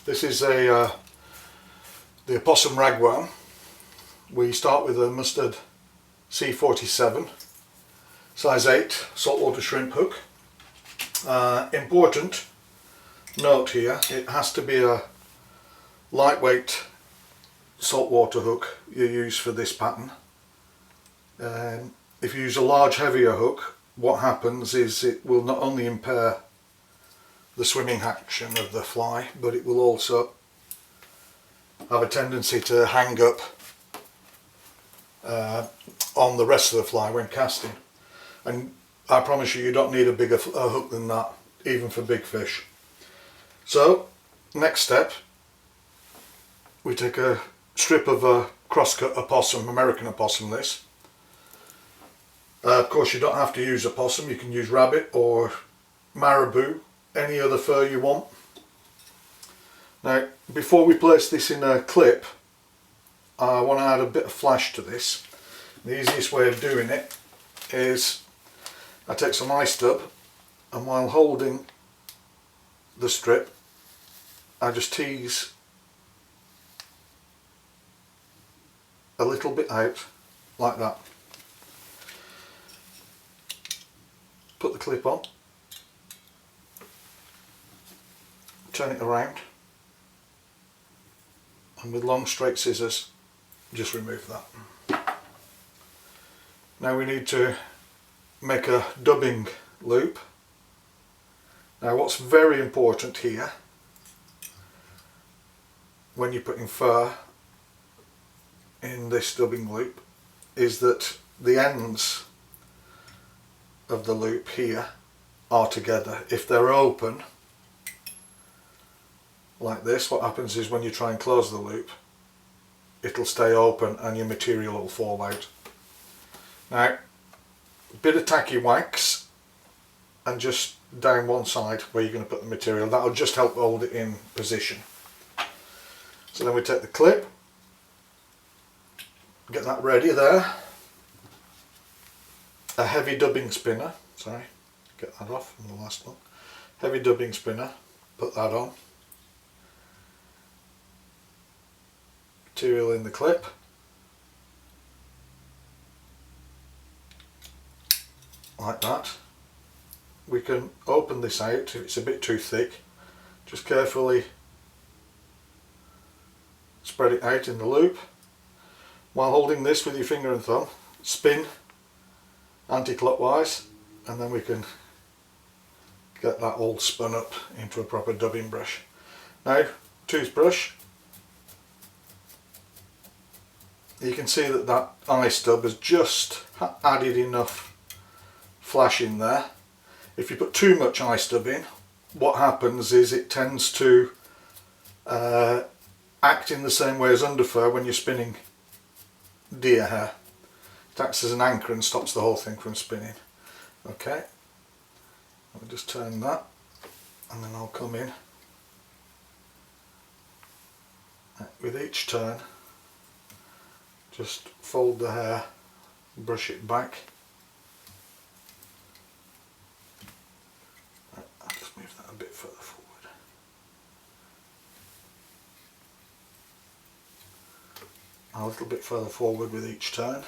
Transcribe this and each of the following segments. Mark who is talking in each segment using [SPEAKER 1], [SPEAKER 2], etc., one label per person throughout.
[SPEAKER 1] This is the opossum ragworm. We start with a mustard C47 size 8 saltwater shrimp hook. Important note here, it has to be a lightweight saltwater hook you use for this pattern. If you use a large heavier hook, what happens is it will not only impair the swimming action of the fly, but it will also have a tendency to hang up on the rest of the fly when casting. And I promise you, you don't need a bigger hook than that, even for big fish. So, next step, we take a strip of a cross-cut opossum, American opossum this. Of course you don't have to use opossum, you can use rabbit or marabou, any other fur you want. Now before we place this in a clip, I want to add a bit of flash to this. The easiest way of doing it is I take some eye stub, and while holding the strip I just tease a little bit out like that. Put the clip on, turn it around, and with long straight scissors just remove that. Now we need to make a dubbing loop. Now what's very important here when you're putting fur in this dubbing loop is that the ends of the loop here are together. If they're open like this, what happens is when you try and close the loop, it'll stay open and your material will fall out. Now a bit of tacky wax and just down one side where you're going to put the material, that'll just help hold it in position. So then we take the clip, get that ready there. A heavy dubbing spinner, sorry, get that off from the last one. Heavy dubbing spinner, put that on. Material in the clip. Like that. We can open this out if it's a bit too thick. Just carefully spread it out in the loop. While holding this with your finger and thumb, spin anti-clockwise, and then we can get that all spun up into a proper dubbing brush. Now, toothbrush, you can see that that eye stub has just added enough flash in there. If you put too much eye stub in, what happens is it tends to act in the same way as underfur when you're spinning deer hair. It acts as an anchor and stops the whole thing from spinning. Okay, I'll just turn that and then I'll come in with each turn. Just fold the hair, brush it back. I'll just move that a bit further forward. A little bit further forward with each turn.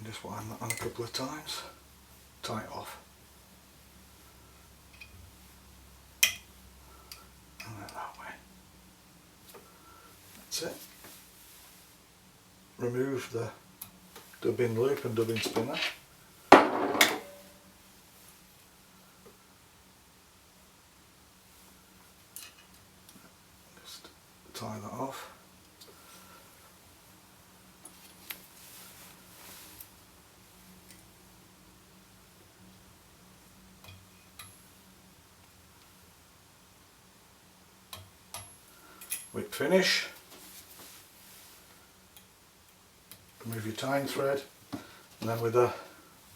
[SPEAKER 1] Just wind that on a couple of times, tie it off, and then that way. That's it. Remove the dubbing loop and dubbing spinner. Just tie that off. Whip finish. Remove your tying thread, and then with a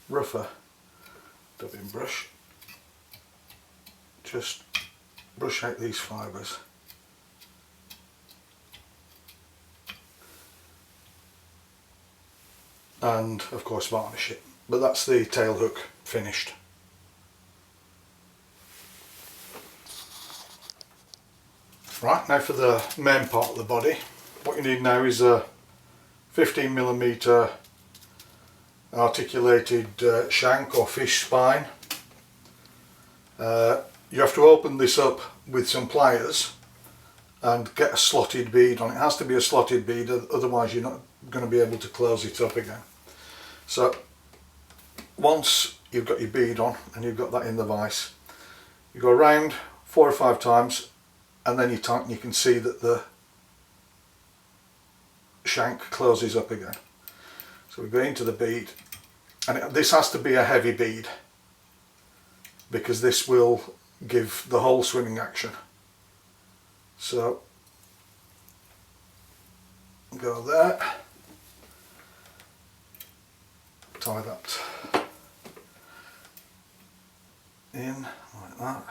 [SPEAKER 1] rougher dubbing brush, just brush out these fibres. And of course varnish it. But that's the tail hook finished. Right, now for the main part of the body. What you need now is a 15mm articulated shank or fish spine. You have to open this up with some pliers and get a slotted bead on it. It has to be a slotted bead, otherwise you're not going to be able to close it up again. So once you've got your bead on and you've got that in the vise, you go around 4 or 5 times and then you tighten. You can see that the shank closes up again. So we go into the bead, and this has to be a heavy bead because this will give the whole swimming action. So go there, tie that in like that,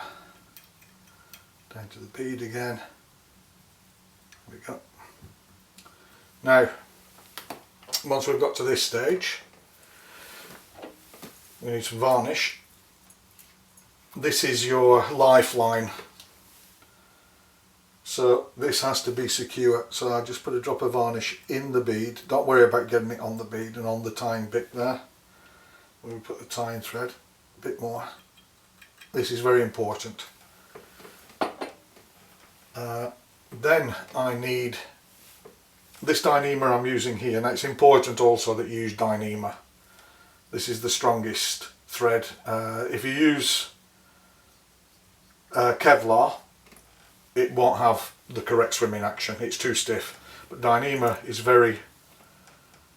[SPEAKER 1] down to the bead again. There we go. Now once we've got to this stage, we need some varnish. This is your lifeline, so this has to be secure. So I just put a drop of varnish in the bead. Don't worry about getting it on the bead and on the tying bit there. We put the tying thread a bit more. This is very important. Then I need this Dyneema I'm using here. Now it's important also that you use Dyneema. This is the strongest thread. If you use Kevlar, it won't have the correct swimming action. It's too stiff. But Dyneema is very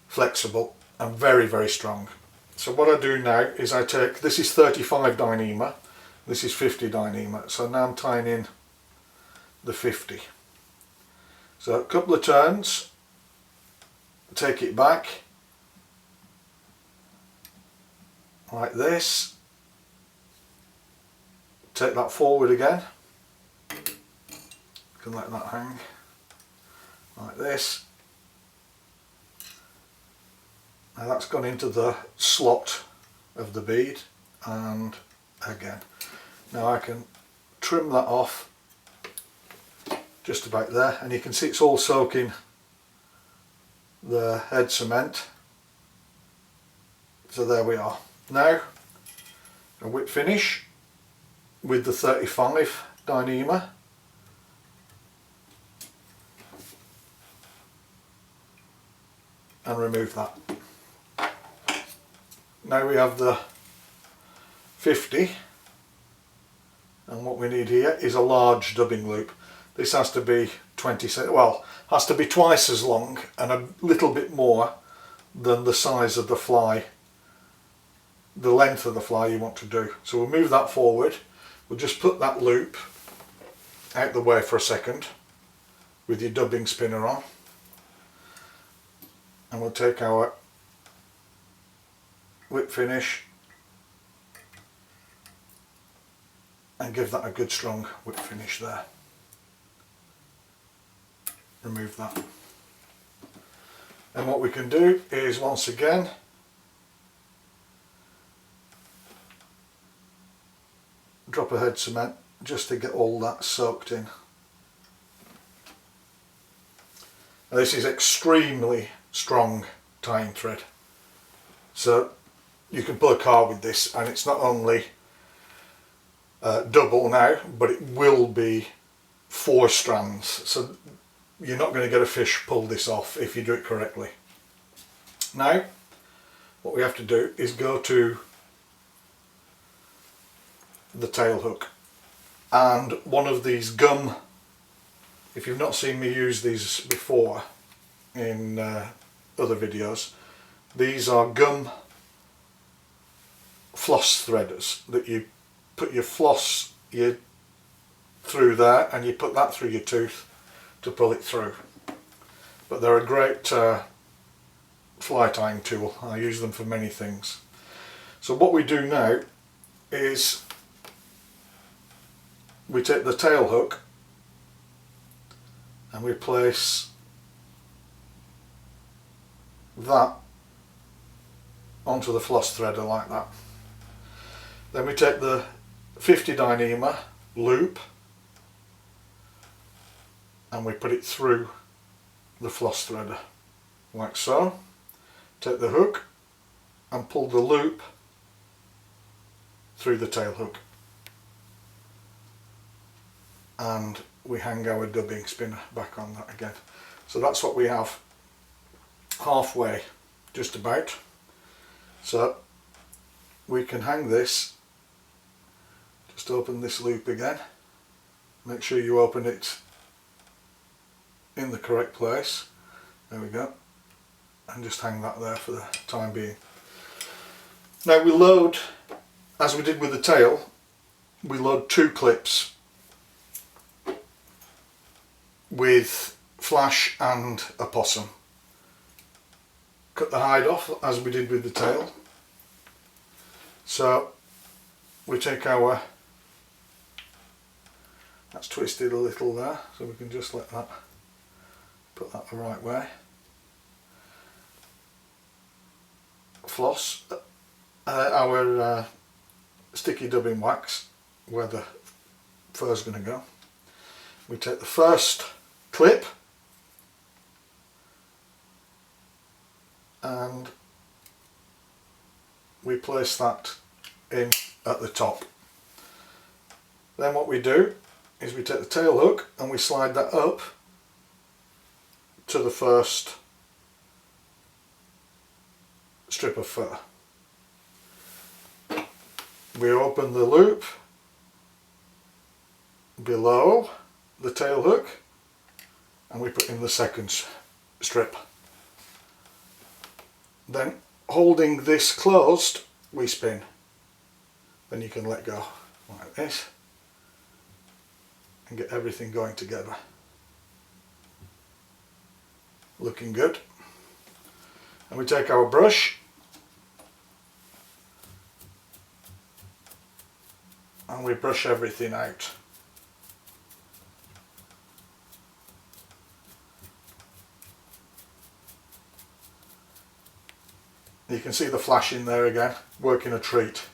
[SPEAKER 1] flexible and very, very strong. So what I do now is I take, this is 35 Dyneema, this is 50 Dyneema. So now I'm tying in the 50. So a couple of turns, take it back like this, take that forward again, you can let that hang like this. Now that's gone into the slot of the bead, and again. Now I can trim that off just about there, and you can see it's all soaking the head cement. So there we are. Now a whip finish with the 35 Dyneema. And remove that. Now we have the 50, and what we need here is a large dubbing loop. This has to be 20 cm, well, has to be twice as long and a little bit more than the size of the fly, the length of the fly you want to do. So we'll move that forward. We'll just put that loop out the way for a second with your dubbing spinner on, and we'll take our whip finish and give that a good strong whip finish there. Remove that. And what we can do is once again drop a head cement just to get all that soaked in. Now this is extremely strong tying thread, so you can pull a car with this, and it's not only double now, but it will be 4 strands, so you're not going to get a fish pull this off if you do it correctly. Now what we have to do is go to the tail hook, and one of these gum, if you've not seen me use these before in other videos, these are gum floss threaders that you put your floss through there, and you put that through your tooth to pull it through. But they're a great fly tying tool. I use them for many things. So what we do now is we take the tail hook and we place that onto the floss threader like that. Then we take the 50 Dyneema loop and we put it through the floss threader like so. Take the hook and pull the loop through the tail hook, and we hang our dubbing spinner back on that again. So that's what we have halfway, just about. So we can hang this, just open this loop again, make sure you open it in the correct place, there we go, and just hang that there for the time being. Now we load, as we did with the tail, we load 2 clips with flash and a possum. Cut the hide off as we did with the tail. So we take our, that's twisted a little there, so we can just let that, put that the right way. Floss our sticky dubbing wax where the fur is going to go. We take the first clip and we place that in at the top. Then what we do is we take the tail hook and we slide that up to the first strip of fur. We open the loop below the tail hook and we put in the second strip. Then, holding this closed, we spin. Then you can let go like this and get everything going together. Looking good. And we take our brush and we brush everything out. You can see the flash in there again, working a treat.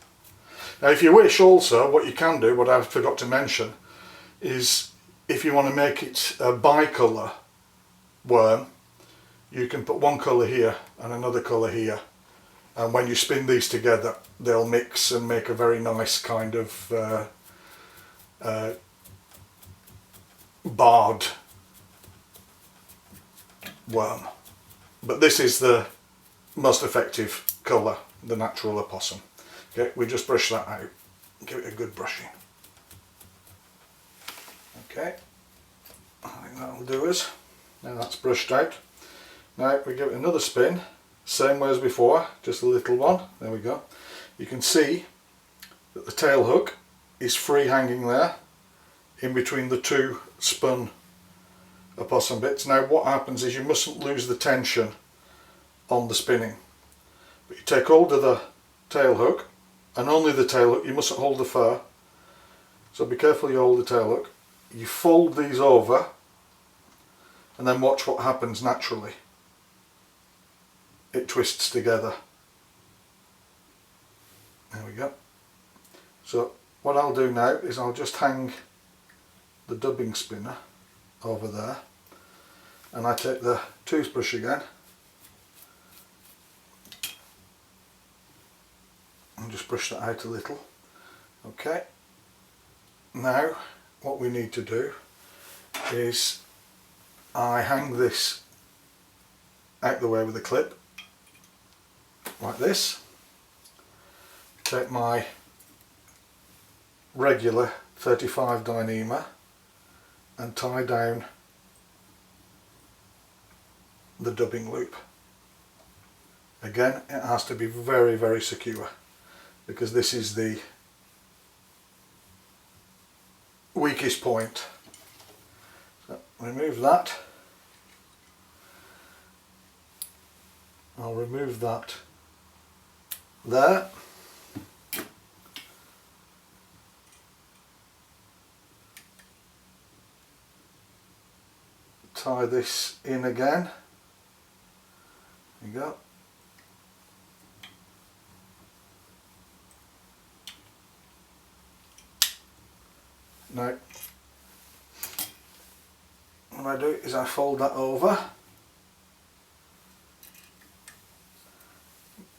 [SPEAKER 1] Now if you wish also, what you can do, what I forgot to mention, is if you want to make it a bicolour worm, you can put one colour here and another colour here, and when you spin these together they'll mix and make a very nice kind of barred worm. But this is the most effective colour, the natural opossum. Okay, we just brush that out, give it a good brushing. Okay, I think that'll do us. Now that's brushed out. Now we give it another spin, same way as before, just a little one. There we go. You can see that the tail hook is free hanging there in between the 2 spun opossum bits. Now what happens is you mustn't lose the tension on the spinning, but you take hold of the tail hook and only the tail hook, you mustn't hold the fur, so be careful you hold the tail hook. You fold these over and then watch what happens naturally. It twists together. There we go. So what I'll do now is I'll just hang the dubbing spinner over there, and I take the toothbrush again and just brush that out a little. Okay, now what we need to do is I hang this out the way with a clip like this, take my regular 35 Dyneema and tie down the dubbing loop. Again, it has to be very, very secure because this is the weakest point. So remove that. I'll remove that there. tie this in again. There you go. Now, what I do is I fold that over,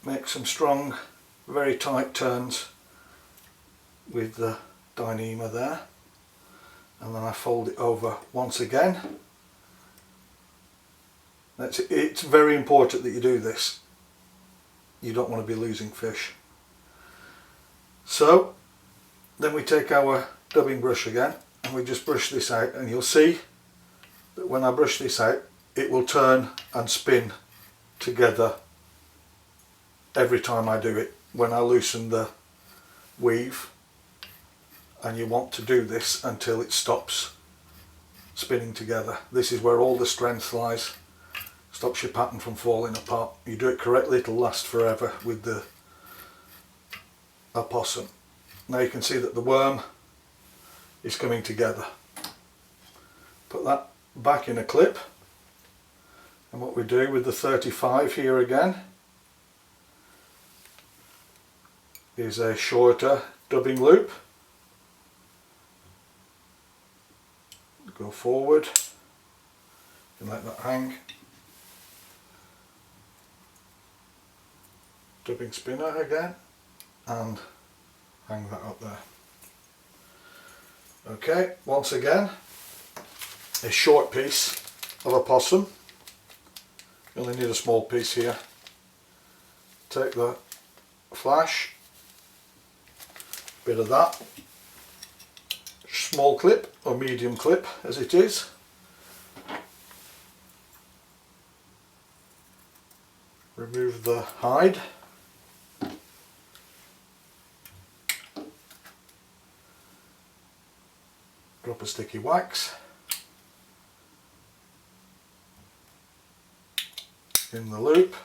[SPEAKER 1] make some strong, very tight turns with the Dyneema there, and then I fold it over once again. It's very important that you do this. You don't want to be losing fish. So then we take our dubbing brush again and we just brush this out, and you'll see that when I brush this out it will turn and spin together every time I do it when I loosen the weave, and you want to do this until it stops spinning together. This is where all the strength lies. Stops your pattern from falling apart. You do it correctly, it'll last forever with the opossum. Now you can see that the worm is coming together. Put that back in a clip, and what we do with the 35 here again is a shorter dubbing loop. Go forward and let that hang. Dubbing spinner again and hang that up there. Okay, once again, a short piece of opossum. You only need a small piece here. Take the flash, bit of that, small clip or medium clip as it is. Remove the hide. Drop a sticky wax in the loop,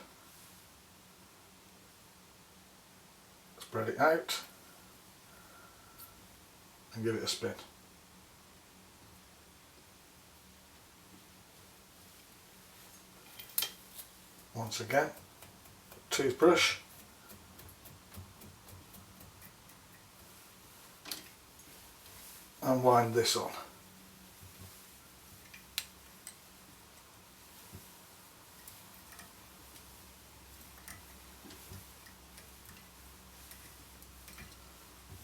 [SPEAKER 1] spread it out and give it a spin. Once again, toothbrush, and wind this on.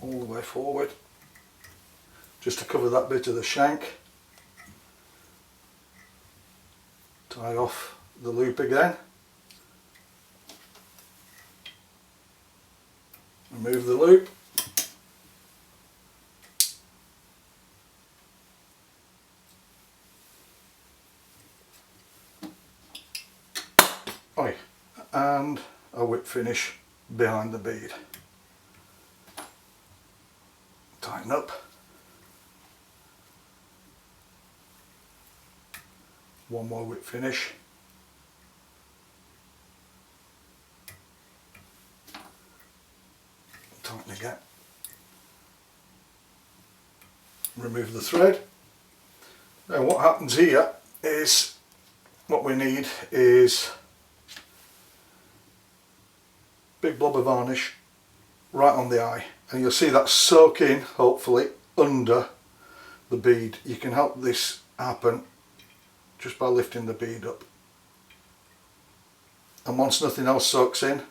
[SPEAKER 1] All the way forward, just to cover that bit of the shank. Tie off the loop again. Remove the loop. And a whip finish behind the bead. Tighten up. One more whip finish. Tighten again. Remove the thread. Now what happens here is, what we need is big blob of varnish right on the eye, and you'll see that soak in, hopefully, under the bead. You can help this happen just by lifting the bead up, and once nothing else soaks in,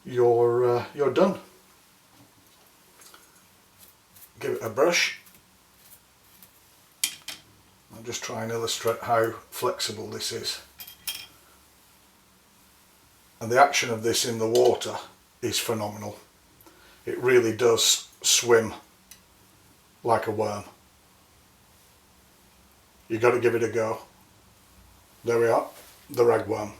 [SPEAKER 1] you're done. Give it a brush. I'll just try and illustrate how flexible this is. And the action of this in the water is phenomenal. It really does swim like a worm. You've got to give it a go. There we are, the ragworm.